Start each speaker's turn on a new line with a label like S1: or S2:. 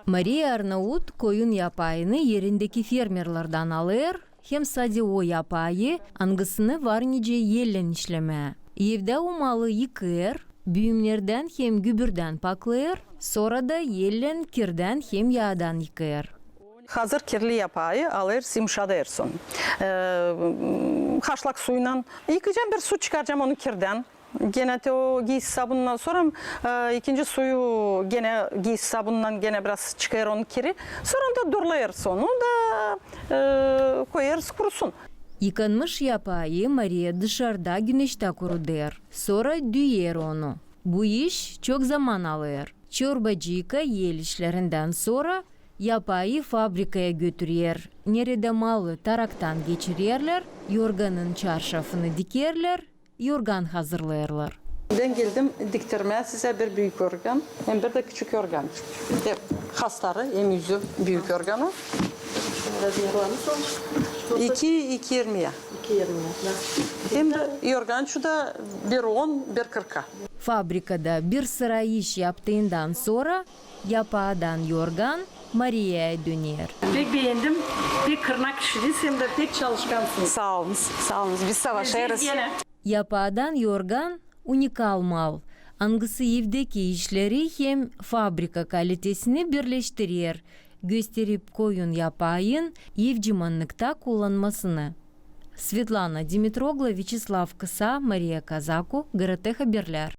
S1: Maria Arnaut koyun yapayını yerindeki fermerlardan alır, hem sade o yapayı angısını var nice yellen işleme. Evde o malı yıkır, büyümlerden hem gübürden paklayır, sonra da yellen kirden hem yağdan yıkır.
S2: Hazır kirli yapayı alır, yumuşatıyorsun. Haşlak suyla yıkayacağım, bir su çıkaracağım onu kirden. Gene de o giysi sabunundan sonra ikinci suyu gene giysi sabunundan gene biraz çıkar onun kiri. Sonra da durlayırız onu da koyarız kurusun.
S1: Yıkanmış yapayı Maria dışarıda güneşte kurudur. Sonra düyer onu. Bu iş çok zaman alır. Çorbacıka yel işlerinden sonra yapayı fabrikaya götürüyor. Nerede malı taraktan geçirirler, yorganın çarşafını dikerler, yorgan hazırlayırlar.
S2: Ben geldim diktirmeye size bir büyük organ, hem bir de küçük organ. Hep kasları, hem yüzü büyük organı. 2.20'ye.
S3: 2.20'ye.
S2: Hem de yorgan şu da 1.10, 1.40'a.
S1: Fabrikada bir sıra iş yaptığından sonra yapağdan yorgan Maria'ya döner.
S3: Pek beğendim. Pek kırnak kişisiniz hem de pek çalışkansınız.
S2: Sağ olun, sağ olun. Biz savaşırız.
S1: Yapağdan yorgan unikal mal. Angısı evdeki işleri hem fabrika kalitesini birleştirir. Gösterip koyun yapayın evcimanlıkta kullanmasını. Svetlana Dimitrogla, Vyacheslav Kısa, Maria Kazaku, GRT Haberler.